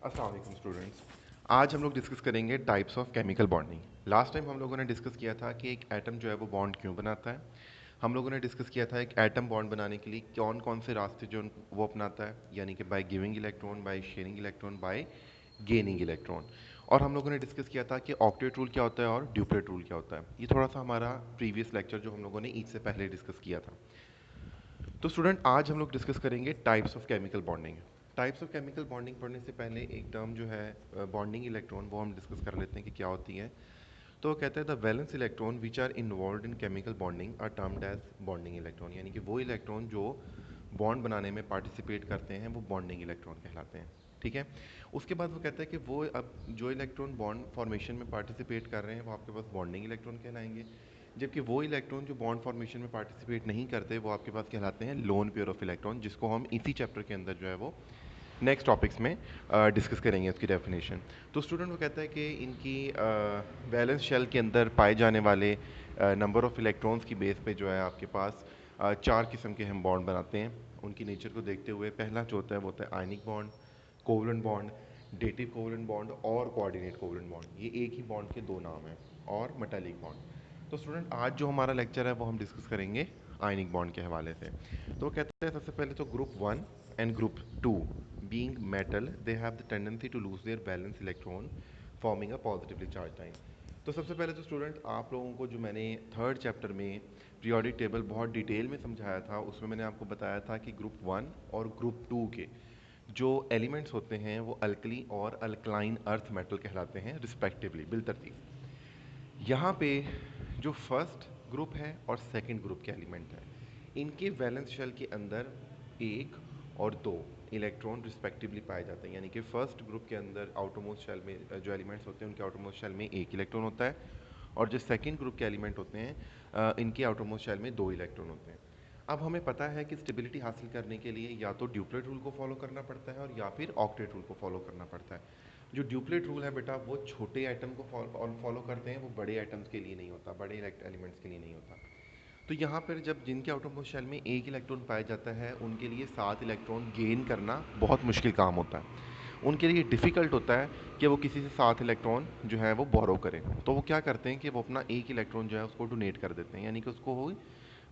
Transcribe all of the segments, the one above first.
अस्सलाम वालेकुम स्टूडेंट्स। आज हम लोग डिस्कस करेंगे types of chemical bonding. Last time हम लोगों ने डिस्कस किया था कि एक एटम जो है वो बॉन्ड क्यों बनाता है। हम लोगों ने डिस्कस किया था एक एटम बॉन्ड बनाने के लिए कौन कौन से रास्ते जो वो अपनाता है, यानी कि by giving electron, by sharing electron, bye gaining electron. और हम लोगों ने डिस्कस किया था कि ऑक्टेट रूल क्या होता है और ड्यूप्लेट रूल क्या होता है। ये थोड़ा सा हमारा प्रीवियस लेक्चर जो हम लोगों ने ईद से पहले डिस्कस किया था। तो स्टूडेंट आज हम लोग डिस्कस करेंगे types of chemical bonding. Types of chemical bonding पढ़ने से पहले एक टर्म जो है बॉन्डिंग इलेक्ट्रॉन, वो हम डिस्कस कर लेते हैं कि क्या होती है। तो वो कहते हैं the valence electron which are involved in chemical bonding are termed as bonding electron, यानी कि वो इलेक्ट्रॉन जो बॉन्ड बनाने में पार्टिसिपेट करते हैं वो बॉन्डिंग इलेक्ट्रॉन कहलाते हैं। ठीक है। उसके बाद वो कहता है कि वो अब जो इलेक्ट्रॉन बॉन्ड फॉर्मेशन में पार्टिसिपेट कर रहे हैं वो आपके पास बॉन्डिंग इलेक्ट्रॉन कहलाएंगे, जबकि वो इलेक्ट्रॉन जो बॉन्ड फॉर्मेशन में पार्टिसिपेट नहीं करते वो आपके पास कहलाते हैं लोन पेयर ऑफ इलेक्ट्रॉन, जिसको हम इसी चैप्टर के अंदर जो है वो नेक्स्ट टॉपिक्स में डिस्कस करेंगे उसकी डेफिनेशन। तो स्टूडेंट वो कहता है कि इनकी वैलेंस शेल के अंदर पाए जाने वाले नंबर ऑफ इलेक्ट्रॉन्स की बेस पे जो है आपके पास चार किस्म के हम बॉन्ड बनाते हैं। उनकी नेचर को देखते हुए पहला जो होता है वो होता है ionic bond, covalent bond, dative covalent bond और कोऑर्डिनेट कोवलेंट बॉन्ड। ये एक ही बॉन्ड के दो नाम हैं। और मेटालिक बॉन्ड। तो स्टूडेंट आज जो हमारा लेक्चर है वो हम डिस्कस करेंगे आयनिक बॉन्ड के हवाले से। तो वो कहते हैं सबसे पहले तो group one and group two being metal they have the tendency to lose their valence electron forming a positively charged ion। तो सबसे पहले तो स्टूडेंट आप लोगों को जो मैंने थर्ड चैप्टर में पीरियोडिक टेबल बहुत डिटेल में समझाया था उसमें मैंने आपको बताया था कि ग्रुप वन और ग्रुप टू के जो एलिमेंट्स होते हैं वो अल्कली और अल्कलाइन अर्थ मेटल कहलाते हैं रिस्पेक्टिवली, बिलतरतीब। यहाँ पे जो फर्स्ट ग्रुप है और सेकंड ग्रुप के एलिमेंट हैं, इनके वैलेंस शेल के अंदर एक और दो इलेक्ट्रॉन रिस्पेक्टिवली पाए जाते हैं, यानी कि फर्स्ट ग्रुप के अंदर आउटरमोस्ट शेल में जो एलिमेंट्स होते हैं उनके आउटरमोस्ट शेल में एक इलेक्ट्रॉन होता है, और जो सेकंड ग्रुप के एलिमेंट होते हैं इनके आउटरमोस्ट शेल में दो इलेक्ट्रॉन होते हैं। अब हमें पता है कि स्टेबिलिटी हासिल करने के लिए या तो ड्यूप्लेट रूल को फॉलो करना पड़ता है और या फिर ऑक्टेट रूल को फॉलो करना पड़ता है। जो ड्यूप्लेट रूल है बेटा वो छोटे आइटम को फॉलो करते हैं, वो बड़े आइटम्स के लिए नहीं होता, बड़े एलिमेंट्स के लिए नहीं होता। तो यहाँ पर जब जिनके आउटरमोस्ट शेल में एक इलेक्ट्रॉन पाया जाता है उनके लिए सात इलेक्ट्रॉन गेन करना बहुत मुश्किल काम होता है। उनके लिए डिफ़िकल्ट होता है कि वो किसी से सात इलेक्ट्रॉन जो है वो बोरो करें। तो वो क्या करते हैं कि वो अपना एक इलेक्ट्रॉन जो है उसको डोनेट कर देते हैं, यानी कि उसको वो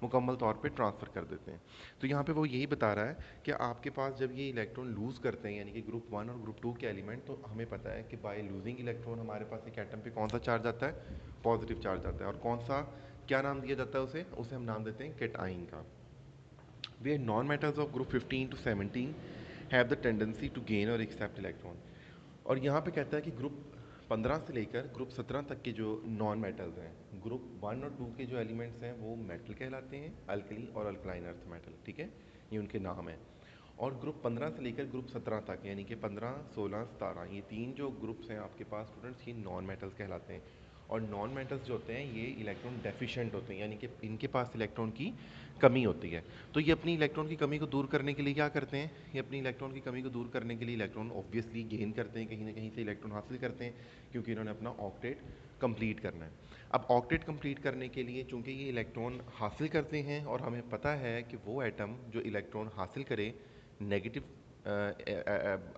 मुकम्मल तौर पे ट्रांसफ़र कर देते हैं। तो यहाँ पे वो यही बता रहा है कि आपके पास जब ये इलेक्ट्रॉन लूज़ करते हैं, यानी कि ग्रुप वन और ग्रुप टू के एलिमेंट, तो हमें पता है कि बाय लूजिंग इलेक्ट्रॉन हमारे पास एक एटम पे कौन सा चार्ज आता है, पॉजिटिव चार्ज आता है। और कौन सा, क्या नाम दिया जाता है उसे उसे हम नाम देते हैं केटाइन का। where non-metals of group 15 to 17 have the tendency to gain और accept इलेक्ट्रॉन। और यहाँ पे कहता है कि ग्रुप 15 से लेकर ग्रुप 17 तक के जो नॉन मेटल्स हैं, ग्रुप वन और टू के जो एलिमेंट्स हैं वो मेटल कहलाते हैं, अल्कली और अल्कलाइन अर्थ मेटल। ठीक है, ये उनके नाम हैं। और ग्रुप 15 से लेकर ग्रुप 17 तक, यानी कि 15, 16, 17, ये तीन जो ग्रुप्स हैं आपके पास स्टूडेंट्स, ये नॉन मेटल्स कहलाते हैं। और नॉन मेटल्स जो होते हैं ये इलेक्ट्रॉन डेफिशिएंट होते हैं, यानी कि इनके पास इलेक्ट्रॉन की कमी होती है। तो ये अपनी इलेक्ट्रॉन की कमी को दूर करने के लिए क्या करते हैं, ये अपनी इलेक्ट्रॉन की कमी को दूर करने के लिए इलेक्ट्रॉन ऑब्वियसली गेन करते हैं, कहीं ना कहीं से इलेक्ट्रॉन हासिल करते हैं, क्योंकि इन्होंने अपना ऑक्टेट कंप्लीट करना है। अब ऑक्टेट कंप्लीट करने के लिए चूंकि ये इलेक्ट्रॉन हासिल करते हैं, और हमें पता है कि वो एटम जो इलेक्ट्रॉन हासिल करे नेगेटिव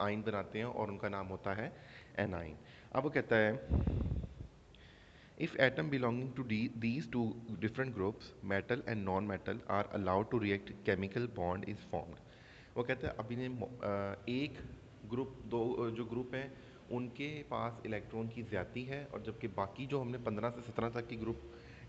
आयन बनाते हैं और उनका नाम होता है एनाइन। अब वो कहता है if atom belonging to these two different groups, metal and non-metal, are allowed to react, chemical bond is formed। वो कहते हैं अभी ने एक ग्रुप, दो जो ग्रुप हैं उनके पास इलेक्ट्रॉन की ज़्यादती है, और जबकि बाकी जो हमने 15 से 17 तक की ग्रुप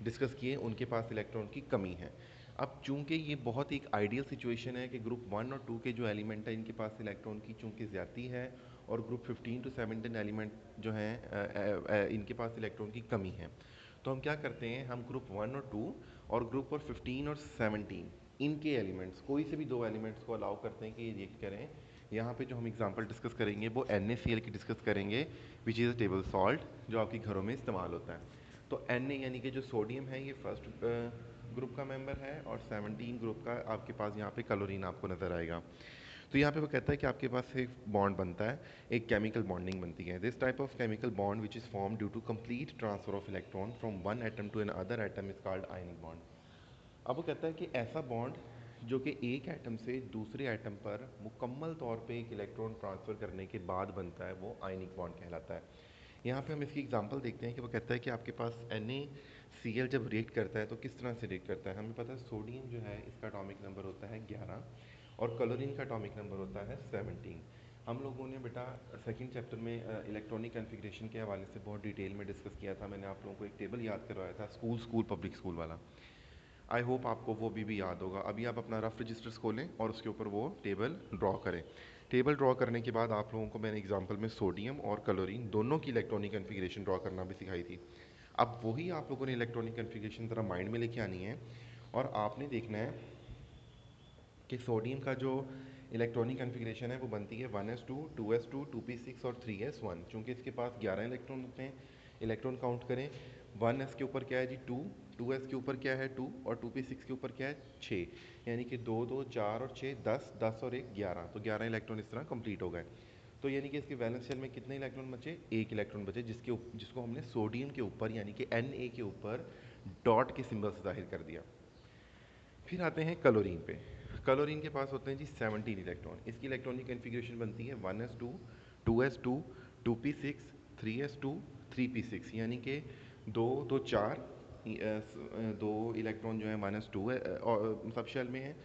डिस्कस किए उनके पास इलेक्ट्रॉन की कमी है। अब चूंकि ये बहुत एक आइडियल सिचुएशन है कि ग्रुप वन और टू के जो एलिमेंट है इनके पास इलेक्ट्रॉन की चूंकि ज़्यादती है, और ग्रुप 15 टू 17 एलिमेंट जो हैं इनके पास इलेक्ट्रॉन की कमी है। तो हम क्या करते हैं, हम ग्रुप वन और टू और ग्रुप और 15 और 17 इनके एलिमेंट्स, कोई से भी दो एलिमेंट्स को अलाउ करते हैं कि ये रिएक्ट करें। यहाँ पे जो हम एग्जांपल डिस्कस करेंगे वो NaCl की डिस्कस करेंगे, which is a table salt जो आपके घरों में इस्तेमाल होता है। तो Na यानी कि जो सोडियम है ये फर्स्ट ग्रुप का मेंबर है, और 17 ग्रुप का आपके पास यहाँ पे क्लोरीन आपको नज़र आएगा। तो यहाँ पे वो कहता है कि आपके पास एक बॉन्ड बनता है, एक केमिकल बॉन्डिंग बनती है। This type of chemical bond which is form due to complete transfer of electron from one atom to an other atom is called ionic bond. अब वो कहता है कि ऐसा बॉन्ड जो कि एक एटम से दूसरे एटम पर मुकम्मल तौर पे एक इलेक्ट्रॉन ट्रांसफ़र करने के बाद बनता है, वो आयनिक बॉन्ड कहलाता है। यहाँ पे हम इसकी एग्जांपल देखते हैं कि वो कहता है कि आपके पास NaCl जब रिएक्ट करता है तो किस तरह से रिएक्ट करता है। हमें पता है सोडियम जो है इसका एटॉमिक नंबर होता है 11 और क्लोरीन का एटॉमिक नंबर होता है 17। हम लोगों ने बेटा सेकंड चैप्टर में इलेक्ट्रॉनिक कन्फिग्रेशन के हवाले से बहुत डिटेल में डिस्कस किया था। मैंने आप लोगों को एक टेबल याद करवाया था, स्कूल पब्लिक स्कूल वाला। आई होप आपको वो भी याद होगा। अभी आप अपना रफ रजिस्टर्स खोलें और उसके ऊपर वो टेबल ड्रॉ करें। टेबल ड्रॉ करने के बाद आप लोगों को मैंने एग्जांपल में सोडियम और क्लोरीन दोनों की इलेक्ट्रॉनिक कन्फिग्रेशन ड्रॉ करना भी सिखाई थी। अब वही आप लोगों ने इलेक्ट्रॉनिक कन्फिग्रेशन ज़रा माइंड में लेके आनी है और आपने देखना है कि सोडियम का जो इलेक्ट्रॉनिक कन्फिग्रेशन है वो बनती है 1s2, 2s2, 2p6 और 3s1। चूँकि इसके पास 11 इलेक्ट्रॉन होते हैं, इलेक्ट्रॉन काउंट करें। 1s के ऊपर क्या है जी 2, 2s के ऊपर क्या है 2 और 2p6 के ऊपर क्या है 6। यानी कि 2 2 4 और 6 10, 10 और 1 11, तो 11 इलेक्ट्रॉन इस तरह कंप्लीट हो गए। तो यानी कि इसके वैलेंस शेल में कितने इलेक्ट्रॉन बचे, एक इलेक्ट्रॉन बचे, जिसको हमने सोडियम के ऊपर यानी कि Na के ऊपर डॉट के सिंबल से जाहिर कर दिया। फिर आते हैं क्लोरीन पे। क्लोरीन के पास होते हैं जी 17 इलेक्ट्रॉन। इसकी इलेक्ट्रॉनिक कन्फिग्रेशन बनती है 1s2, 2s2, 2p6, 3s2, 3p6। यानी कि 2 2 4, दो इलेक्ट्रॉन जो है -2 है और सब शेल में है,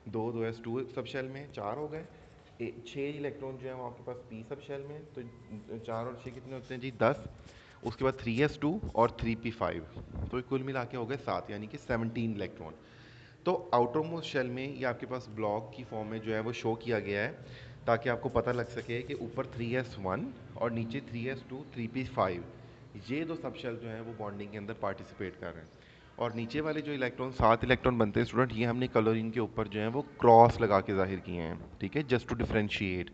2 2s2 सब शेल में 4 हो गए। 6 इलेक्ट्रॉन जो है वो आपके पास p सब शेल में, तो 4 और 6 कितने होते हैं जी 10। उसके बाद 3s2 और 3p5, तो कुल मिला के हो गए 7, यानी कि 17 इलेक्ट्रॉन। तो आउटरमोस्ट शेल में ये आपके पास ब्लॉक की फॉर्म में जो है वो शो किया गया है, ताकि आपको पता लग सके कि ऊपर 3s1 और नीचे 3s2 3p5, ये दो सब शेल जो हैं वो बॉन्डिंग के अंदर पार्टिसिपेट कर रहे हैं। और नीचे वाले जो इलेक्ट्रॉन 7 इलेक्ट्रॉन बनते हैं स्टूडेंट, ये हमने क्लोरीन के ऊपर जो है वो क्रॉस लगा के जाहिर किए हैं, ठीक है, जस्ट टू डिफ्रेंशिएट,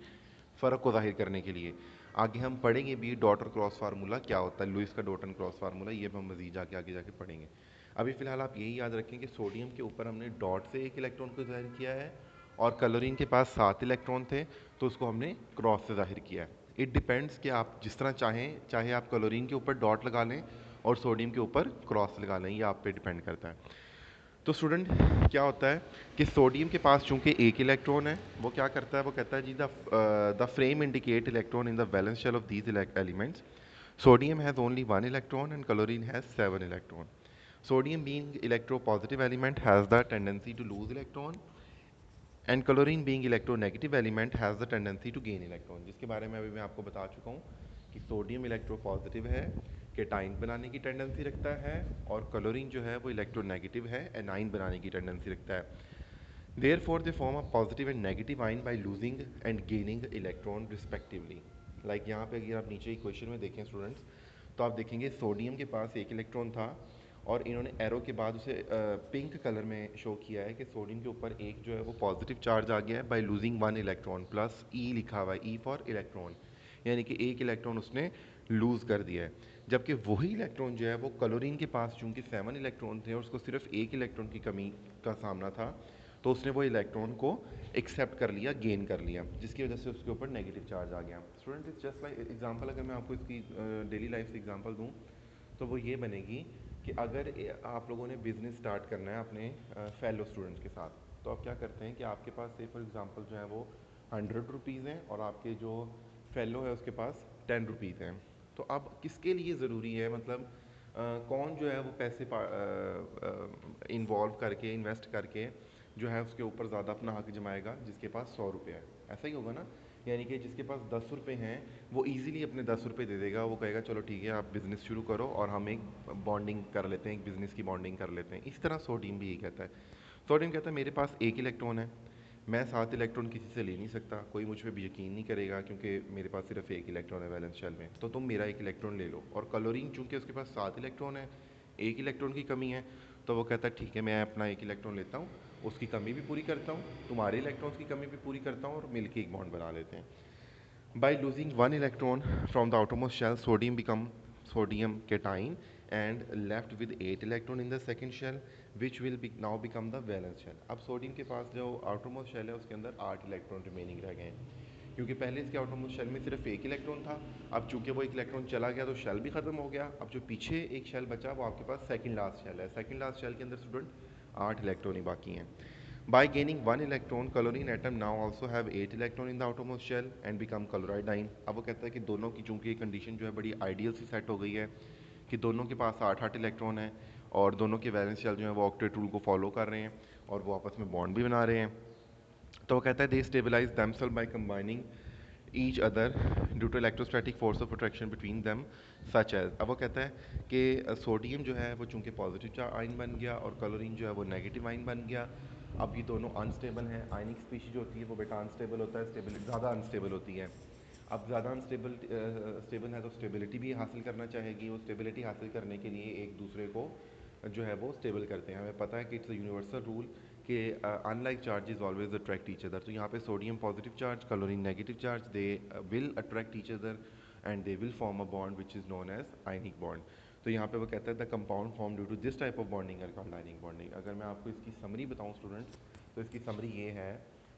फ़र्क को जाहिर करने के लिए। आगे हम पढ़ेंगे भी डॉट और क्रॉस फार्मूला क्या होता है, लुईस का डॉट एंड क्रॉस फार्मूला, ये भी हम मजीद जाके आगे जाके पढ़ेंगे। अभी फ़िलहाल आप यही याद रखें कि सोडियम के ऊपर हमने डॉट से एक इलेक्ट्रॉन को जाहिर किया है और क्लोरीन के पास 7 इलेक्ट्रॉन थे तो उसको हमने क्रॉस से जाहिर किया है। इट डिपेंड्स कि आप जिस तरह चाहें, चाहे आप क्लोरीन के ऊपर डॉट लगा लें और सोडियम के ऊपर क्रॉस लगा लें, ये आप पे डिपेंड करता है। तो स्टूडेंट क्या होता है कि सोडियम के पास चूंकि एक इलेक्ट्रॉन है, वो क्या करता है, वो कहता है जी the frame indicate electron in the valence shell of these elements. Sodium has only 1 electron and chlorine has 7 electron. Sodium being electropositive element has the tendency to lose electron and chlorine being electronegative element has the tendency to gain electron, जिसके बारे में अभी मैं आपको बता चुका हूँ कि सोडियम इलेक्ट्रोपॉजिटिव है, केटाइन बनाने की टेंडेंसी रखता है, और क्लोरीन जो है वो इलेक्ट्रोनेगेटिव है, एनाइन बनाने की टेंडेंसी रखता है। Therefore, they form a positive and negative ion by losing and gaining electron respectively. Like यहाँ पे अगर आप नीचे इक्वेशन में देखें स्टूडेंट्स, तो आप देखेंगे सोडियम के पास एक इलेक्ट्रॉन था और इन्होंने एरो के बाद उसे पिंक कलर में शो किया है कि सोडियम के ऊपर एक जो है वो पॉजिटिव चार्ज आ गया है बाय लूजिंग 1 electron, प्लस ई लिखा हुआ है, ई फॉर इलेक्ट्रॉन, यानी कि एक इलेक्ट्रॉन उसने लूज़ कर दिया है। जबकि वही इलेक्ट्रॉन जो है वो क्लोरीन के पास चूंकि 7 इलेक्ट्रॉन थे और उसको सिर्फ एक इलेक्ट्रॉन की कमी का सामना था, तो उसने वो इलेक्ट्रॉन को एक्सेप्ट कर लिया, गेन कर लिया, जिसकी वजह से उसके ऊपर नेगेटिव चार्ज आ गया। Student it's just like example, अगर मैं आपको इसकी डेली लाइफ से एग्जांपल दूं तो वो ये बनेगी कि अगर आप लोगों ने बिज़नेस स्टार्ट करना है अपने फेलो स्टूडेंट्स के साथ, तो आप क्या करते हैं कि आपके पास से फॉर एग्जांपल जो है वो 100 रुपीज़ हैं और आपके जो फेलो है उसके पास 10 रुपीज़ हैं। तो अब किसके लिए ज़रूरी है, मतलब कौन जो है वो पैसे इन्वॉल्व करके, इन्वेस्ट करके जो है उसके ऊपर ज़्यादा अपना हक जमाएगा, जिसके पास 100 रुपये है। ऐसा ही होगा ना, यानी कि जिसके पास 10 रुपये हैं वो इजीली अपने 10 रुपये दे देगा, वो कहेगा चलो ठीक है आप बिज़नेस शुरू करो और हम एक बॉन्डिंग कर लेते हैं, एक बिज़नेस की बॉन्डिंग कर लेते हैं। इस तरह सोडियम भी यही कहता है। सोडियम कहता है मेरे पास एक इलेक्ट्रॉन है, मैं 7 इलेक्ट्रॉन किसी से ले नहीं सकता, कोई मुझ पर भी यकीन नहीं करेगा क्योंकि मेरे पास सिर्फ एक इलेक्ट्रॉन है वैलेंस शेल में, तो तुम मेरा एक इलेक्ट्रॉन ले लो। और क्लोरीन चूंकि उसके पास 7 इलेक्ट्रॉन है, एक इलेक्ट्रॉन की कमी है, तो वो कहता है ठीक है मैं अपना एक इलेक्ट्रॉन लेता हूँ, उसकी कमी भी पूरी करता हूँ, तुम्हारे इलेक्ट्रॉन्स की कमी भी पूरी करता हूँ और मिलके एक बॉन्ड बना लेते हैं। By losing 1 electron from the outermost shell, sodium become sodium cation and left with 8 electron in the second shell, which will be now become the valence shell. अब सोडियम के पास जो outermost shell है उसके अंदर 8 electron remaining रह गए हैं, क्योंकि पहले इसके outermost shell में सिर्फ एक इलेक्ट्रॉन था। अब चूंकि वो एक इलेक्ट्रॉन चला गया तो शेल भी खत्म हो गया। अब जो पीछे एक शेल बचा वो आपके पास सेकंड लास्ट शेल है। सेकंड लास्ट शेल के अंदर स्टूडेंट 8 इलेक्ट्रॉन ही बाकी हैं। By gaining one electron, chlorine atom now also have 8 electron in the outermost shell and become chloride. अब वो कहता है कि दोनों की चूंकि कंडीशन जो है बड़ी आइडियल सी सेट हो गई है कि दोनों के पास 8 इलेक्ट्रॉन है और दोनों के वैलेंस शेल जो है वो ऑक्टेट रूल को फॉलो कर रहे हैं और वो आपस में बॉन्ड भी बना रहे हैं। तो वो कहता है they stabilise themselves by combining each other due to electrostatic force of attraction between them such as. अब वो कहता है कि सोडियम जो है वो चूंकि पॉजिटिव आयन बन गया और क्लोरीन जो है वो नेगेटिव आयन बन गया। अब ये दोनों अनस्टेबल हैं। आयनिक स्पीशीज जो होती है वो बेटा अनस्टेबल होता है, स्टेबिलिटी ज़्यादा अनस्टेबल होती है। अब ज़्यादा अनस्टेबल स्टेबल है तो स्टेबिलिटी भी हासिल करना चाहेगी। वो स्टेबिलिटी हासिल करने के लिए एक दूसरे को जो है वो स्टेबल करते हैं। हमें पता है कि इट्स अ यूनिवर्सल रूल कि unlike charges always attract each other. तो यहाँ पे sodium positive charge, chlorine negative charge, they will attract each other and they will form a bond which is known as ionic bond. तो यहाँ पे वो कहता है the compound form due to this type of bonding are called ionic bonding. अगर मैं आपको इसकी समरी बताऊँ स्टूडेंट्स, तो इसकी समरी ये है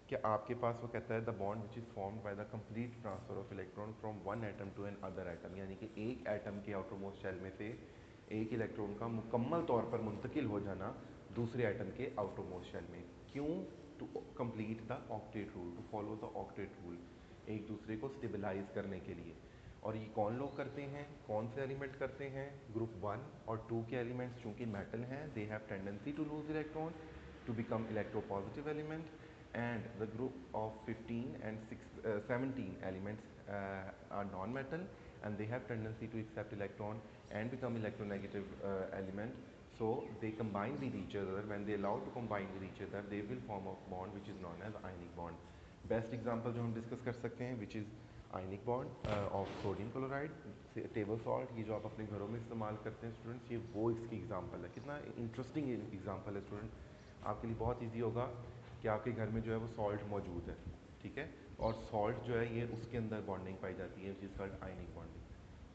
कि आपके पास वो कहता है the bond which is formed by the complete transfer of electron from one atom to an other atom, यानी कि एक एटम के आउटरमोस्ट शेल में से एक इलेक्ट्रॉन का मुकम्मल तौर पर मुंतकिल हो जाना दूसरे एटम के आउटरमोस्ट शेल में। क्यों? To complete the octet rule, to follow the octet rule, एक दूसरे को स्टेबलाइज करने के लिए। और ये कौन लोग करते हैं, कौन से एलिमेंट करते हैं? ग्रुप 1 और 2 के एलिमेंट्स चूंकि मेटल हैं, they have tendency to lose electron to become electropositive element, and the group of 15 and 17 elements are non-metal and they have tendency to accept electron and become electronegative element. So they combine with each other. When they allow to combine with each other, they will form a bond which is known as ionic bond. Best example जो हम discuss कर सकते हैं which is ionic bond of sodium chloride, table salt, ये जो आप अपने घरों में इस्तेमाल करते हैं स्टूडेंट्स, ये वो इसकी एग्जाम्पल है। कितना इंटरेस्टिंग एग्जाम्पल है स्टूडेंट, आपके लिए बहुत ईजी होगा कि आपके घर में जो है वो सॉल्ट मौजूद है, ठीक है, और सॉल्ट जो है ये उसके अंदर बॉन्डिंग पाई जाती है जिस कॉल्ड आयनिक बॉन्डिंग।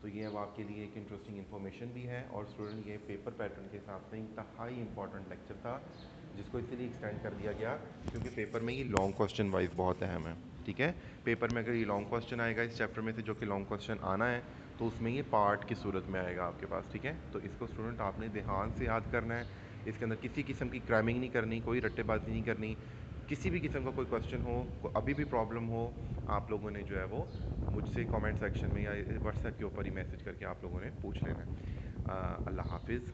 तो ये अब आपके लिए एक इंटरेस्टिंग इन्फॉर्मेशन भी है। और स्टूडेंट ये पेपर पैटर्न के हिसाब से इंतहाई इंपॉर्टेंट लेक्चर था जिसको इसलिए एक्सटेंड कर दिया गया क्योंकि पेपर में ये लॉन्ग क्वेश्चन वाइज बहुत अहम है, ठीक है। पेपर में अगर ये लॉन्ग क्वेश्चन आएगा इस चैप्टर में से जो कि लॉन्ग क्वेश्चन आना है तो उसमें ये पार्ट की सूरत में आएगा आपके पास, ठीक है। तो इसको स्टूडेंट आपने ध्यान से याद करना है। इसके अंदर किसी किस्म की क्रैमिंग नहीं करनी, कोई रट्टेबाजी नहीं करनी। किसी भी किस्म का कोई क्वेश्चन हो, अभी भी प्रॉब्लम हो, आप लोगों ने जो है वो मुझसे कमेंट सेक्शन में या व्हाट्सएप के ऊपर ही मैसेज करके आप लोगों ने पूछ लेना है। अल्लाह हाफिज़।